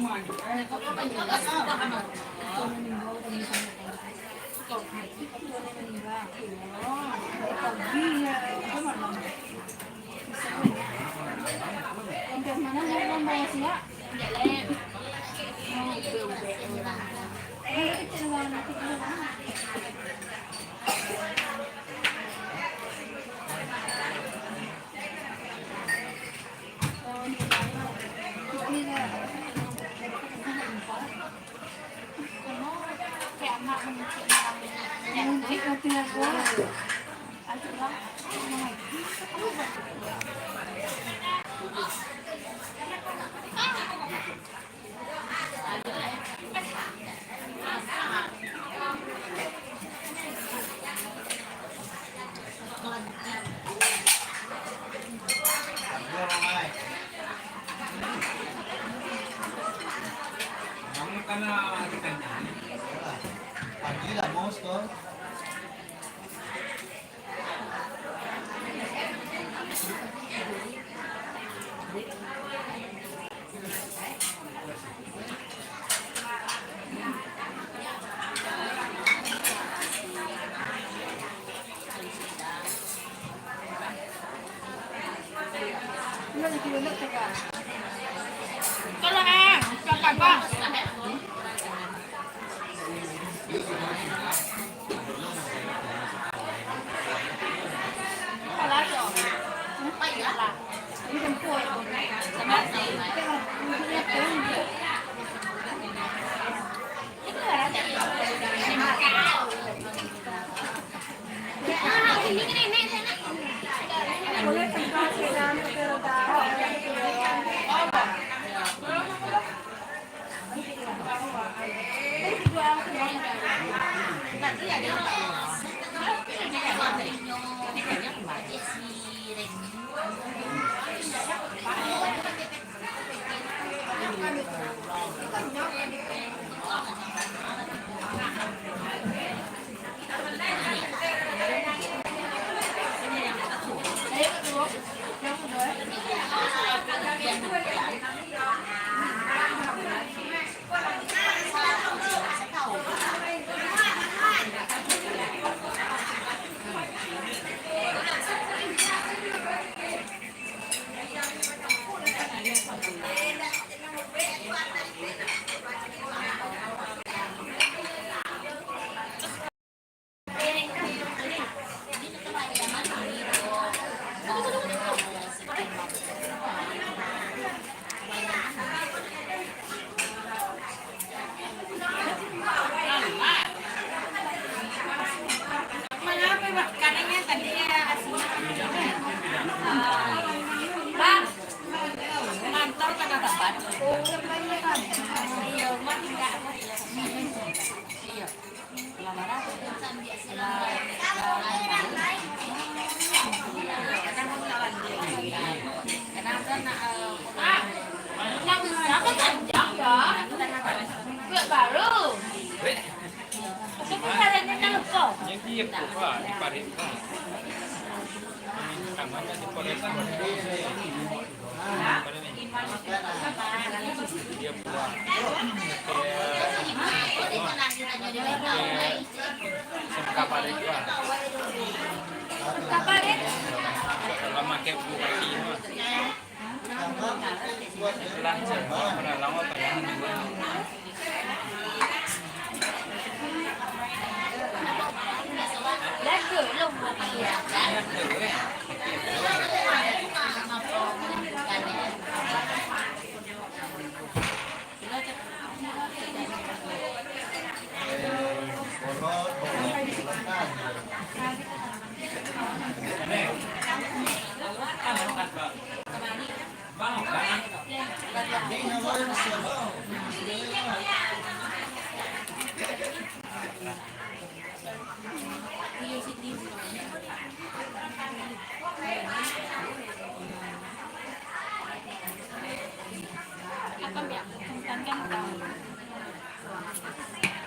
Untuk mana yang mau sih ya? Pagi lah bos tuh. Con là à, cho cả con. Có lá rồi. Bay là. Đi trong cua rồi. Sao mà gì? Cái là không biết tới gì. Cái là đã chạy rồi. Cái mà cá. Cái này này này. Boleh tempat sedang terdapat. Yang dia buka di parit kan. Tangannya di parit kan. Dia buka. Kapalit kan. Kapalit. Kalau pakai buka ini mah. Lancar, pernah lama pengen. Lá gửi lùng một kìa.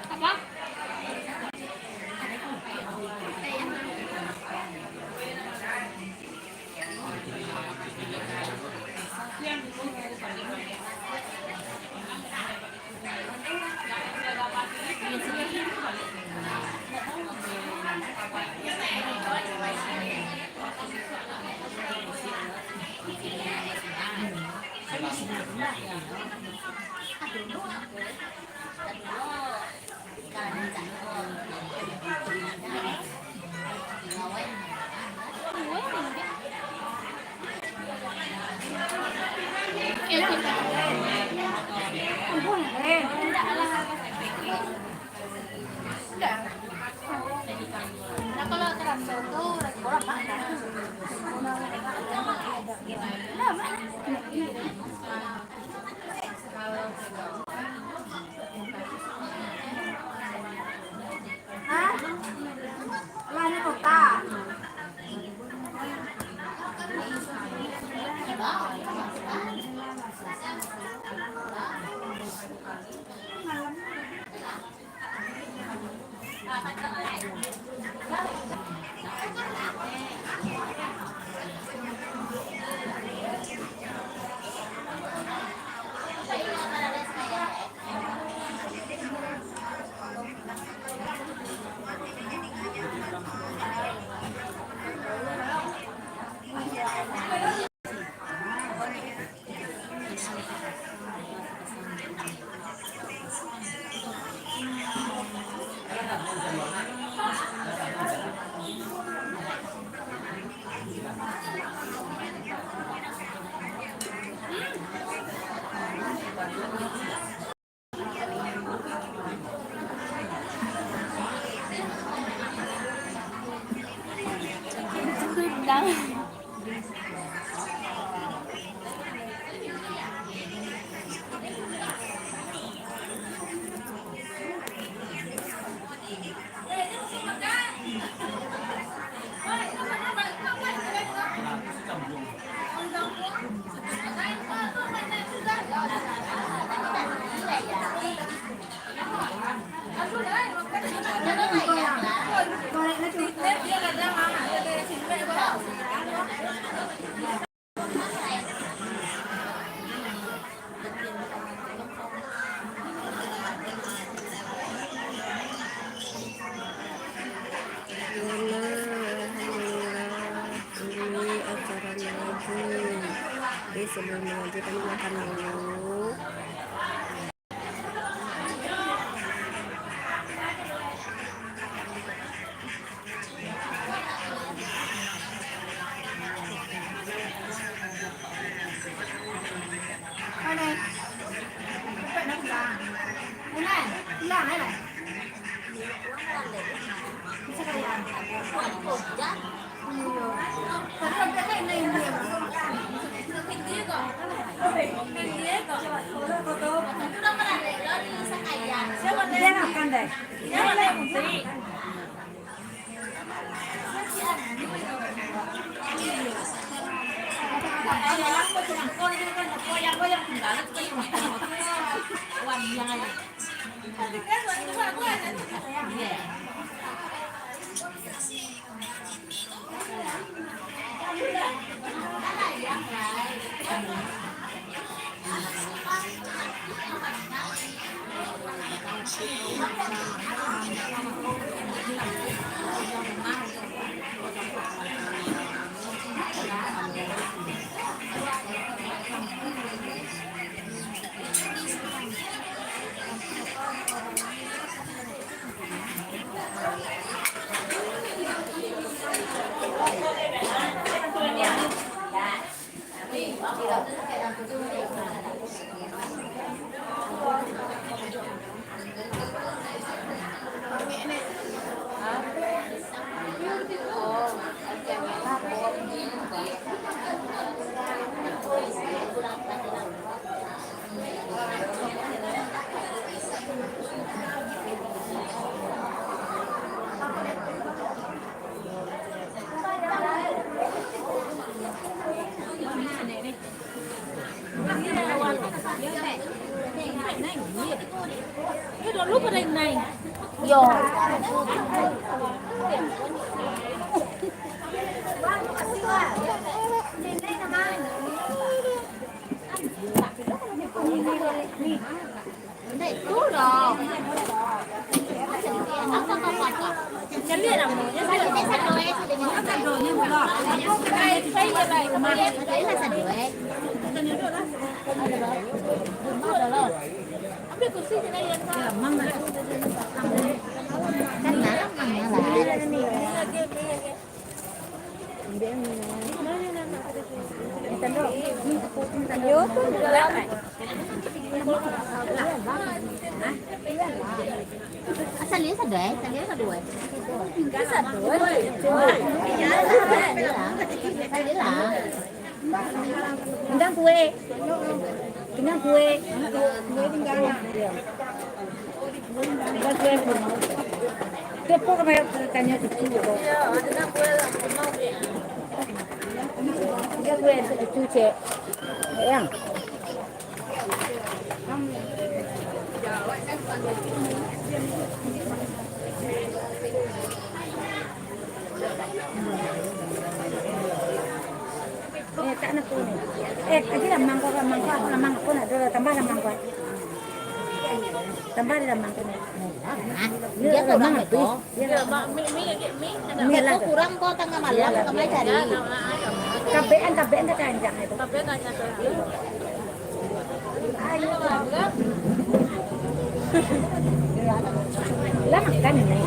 Apa? Yang Nah kalau terang itu kurang mana? Hah? Lani kota. Đang sebelum mengaji kami makan dulu. Dia makan deh. Dia makan. Cái đồ lúc ở đây này. Yo. Đây tú rồi. Chấm biết làm rồi, chấm biết làm rồi nhưng mà lọt. Đây thấy như vậy mà đấy là sẵn rồi. Tú rồi. Kan dalam mana lah. Salía sa deh, salía sa dua. Sa dua. Salía lah. Tinggal kue. Tinggal kue. Tinggal kue. Después que me tanya cucu. Tinggal kue cucu cek. Yang. Tak nak pun. Tadi lamang kau nak dulu tambah lamang kau. Tambah lamang kau. Dia kurang itu. Dia kurang kau tengah malam kamu cari. KBN tak canjang itu. KBN tak canjang. Ayo. Lah makan ini.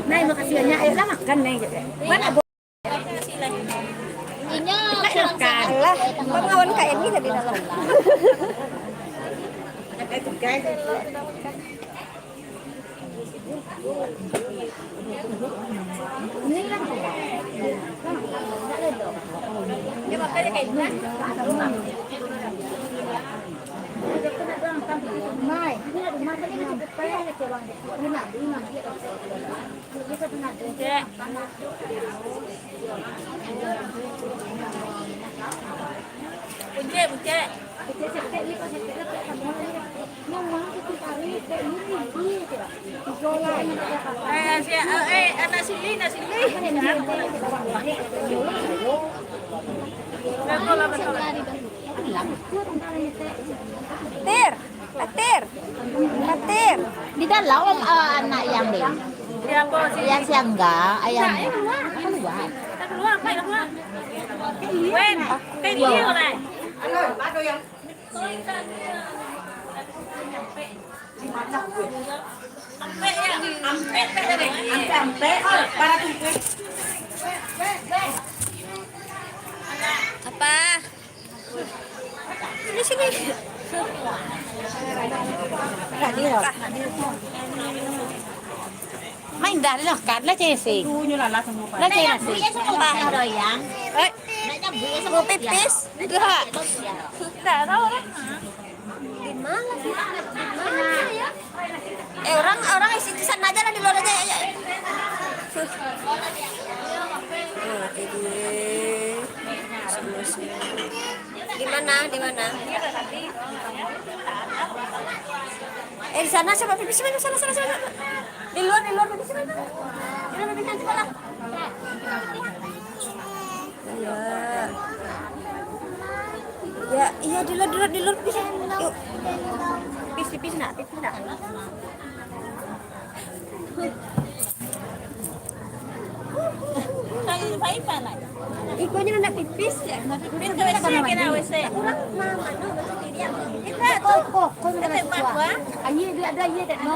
Nay makasih banyak, ayolah makan Nay. Mana bu? Ini makan lah. Pengawan kayak ini di dalam. Ini lah. Dia makanya kayak ini. Mai, ini ada masa ini ada payah ada cewang deh. Ini nanti. Ini satu nanti. Bunce. Anak sili. Petir. Di dalam anak yang deh. Yang siangga, ayam. Keluar. Wen, cái nhiều này. Bác đôi không? Apa? Sini. Main dari lah kan lah cesi. Lah cesi. Apa rồi yang? Mau pipis? Enggak. Enggak tahu lah. Di mana sih? Orang isi di sana aja lah, di luar aja ya. Di mana? Di sana siapa pipis mana? Sana. Di luar pipis mana? Di luar pipis nanti malah. Ya, iya di luar pipis. Yuk. Pipis nak. Kayu mana? Ikonya nak pipis ya. Pipis ke WC kena WC. Kurang mama no betul dia. Kita kok tempat gua. Aye dia ada aye tak no.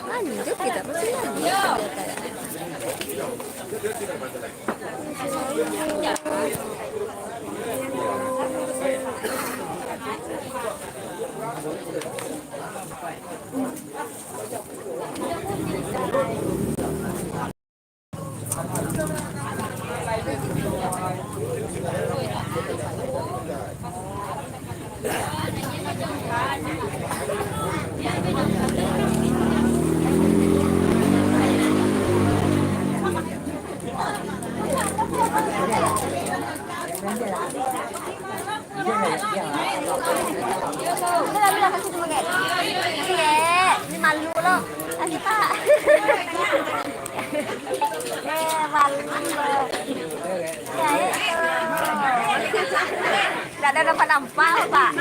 Lanjut kita masih lanjut. Bilang kasih cuma kayak iya, ini malu loh. Kasih Pak. Malu loh. Ya itu. Nggak ada nampak-nampak Pak.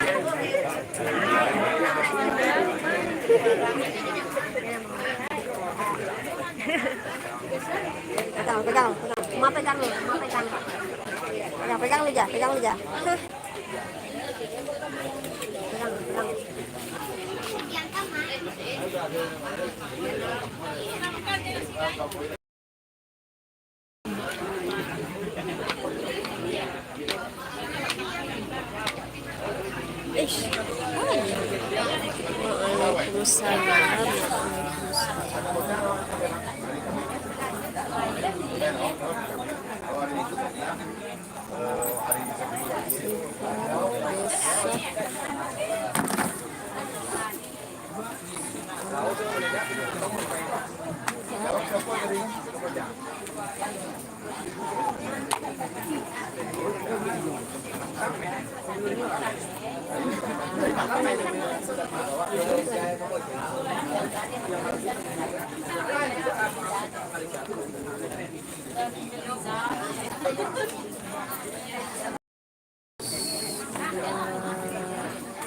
Pegang. Mau pegang nih, Pegang lidah. Pegang.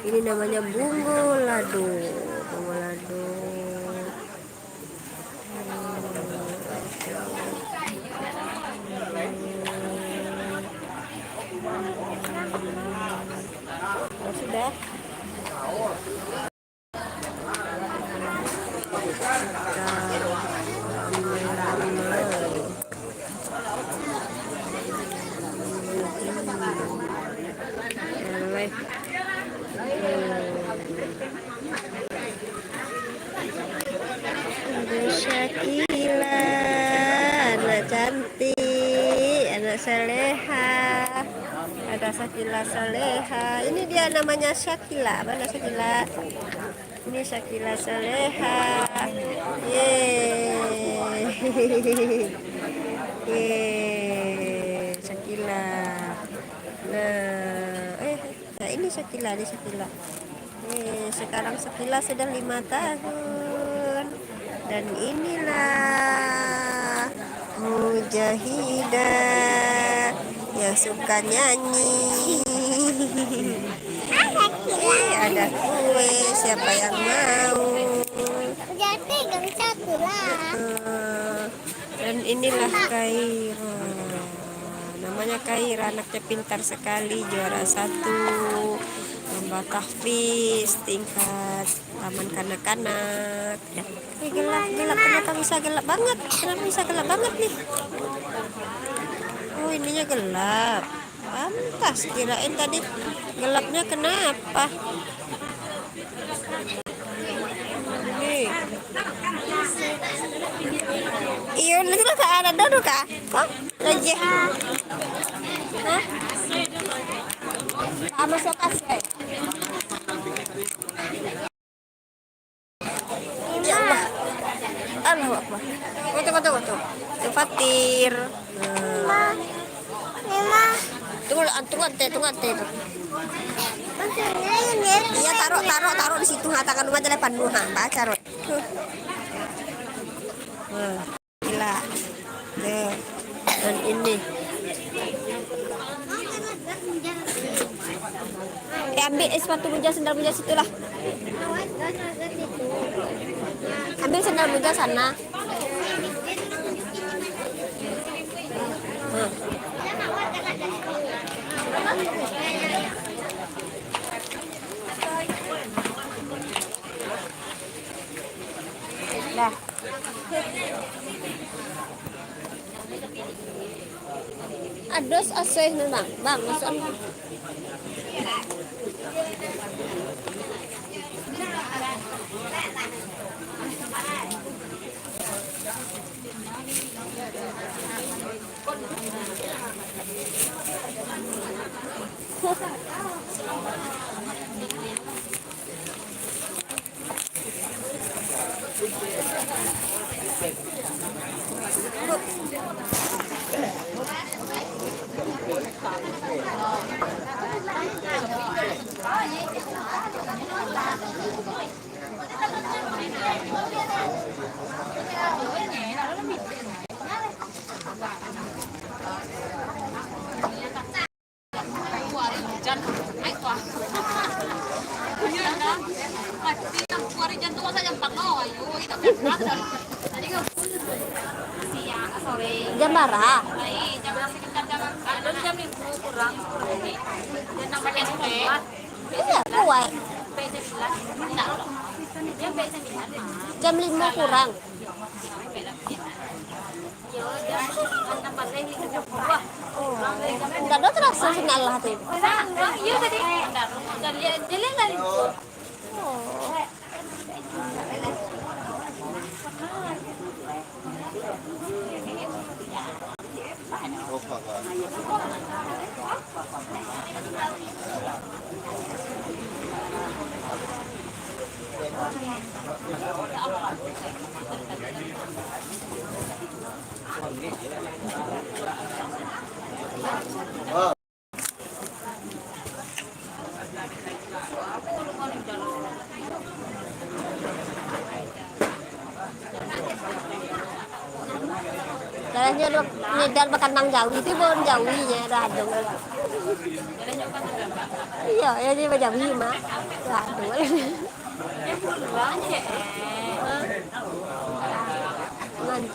Ini namanya bungo lado. Sudah. Syakila, anak cantik, anak saleha. Ada Syakila saleha. Ini dia namanya Syakila. Mana Syakila? Ini Syakila saleha. Syakila. Nah, ini Syakila. Sekarang Syakila sudah 5 tahun. Dan inilah Mujahidah yang suka nyanyi. Ada kue, siapa yang mau? Dan inilah Kaira. Namanya Kaira, anaknya pintar sekali, juara 1 lomba tahfiz tingkat taman kanak-kanak ya. Gelap kenapa bisa gelap banget nih? Oh, ininya gelap, pantas kirain tadi gelapnya kenapa nih. Iya, itu kan ada dulu kak kok aja sama sokas ya. Ya Allah, Allahu Akbar. Tunggu. Fatir. Tunggu ante. Iya, taruh di situ, tangan rumah aja depan rumah, baca rot. Gila. Dan ini. Ambil sepatu moja, sendal moja situlah. Ambil sendal moja sana. Dah. Ados asoy memang, bang, masuk. Jam berapa? Iya, kue. Jam 5 kurang. Enggak ada terasa sinyal lah tuh. Iya tadi. Jalannya nyedar makan nang jauh itu bon jauhnya radung. Iya, ya dia jauhi mah. Radung.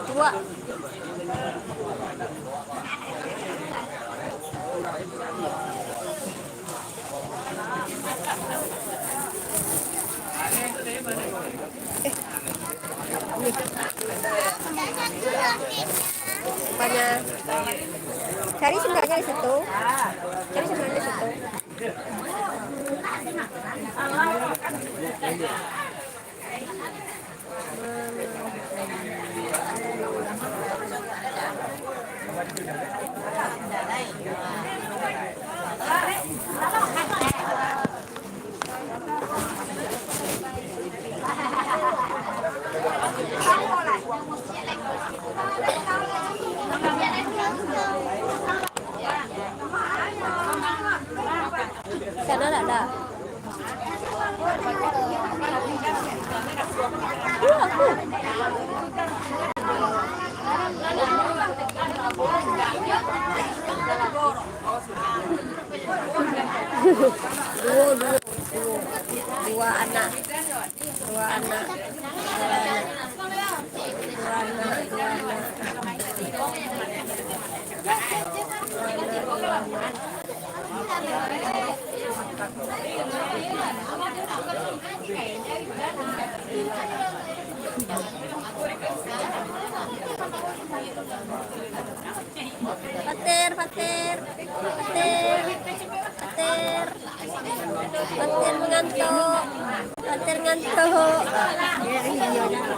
Tua. Banyak. Cari sebenarnya di situ. Cari sebenarnya di situ. Sana ada. Dua anak.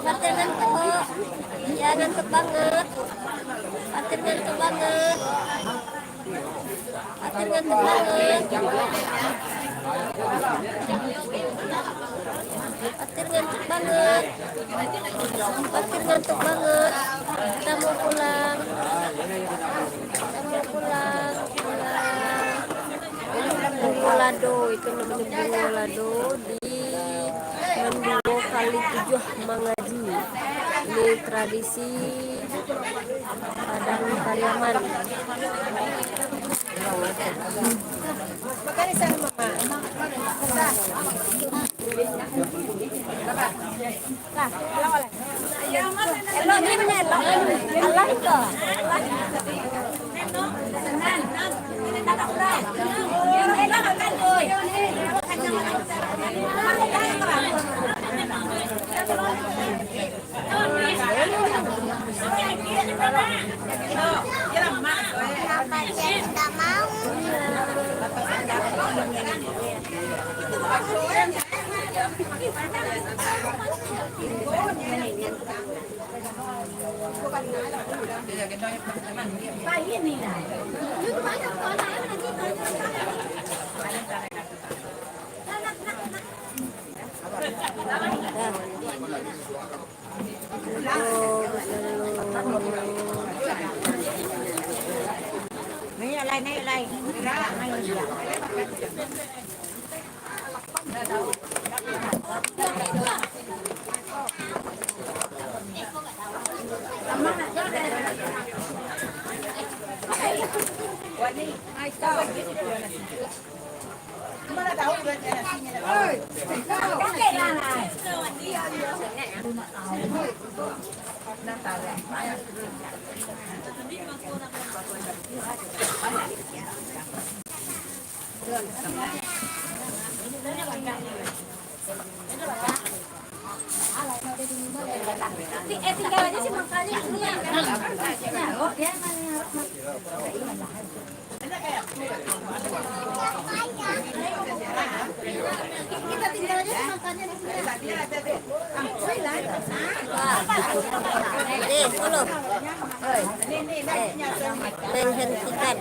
Patir ngantuk. Ya ngantuk banget. Patir ngantuk banget. Kita mau pulang. Bunga lado itu namanya bunga lado di Menduo kali 7 Mangaji. Ini tradisi Padang Pariaman. Makan sama mama. Elok ni mana elok? Allah itu. Này Tinggal aja sih makanya ini ya. Kita tinggal aja sih makanya di sini. Nih, 10. Menghentikan.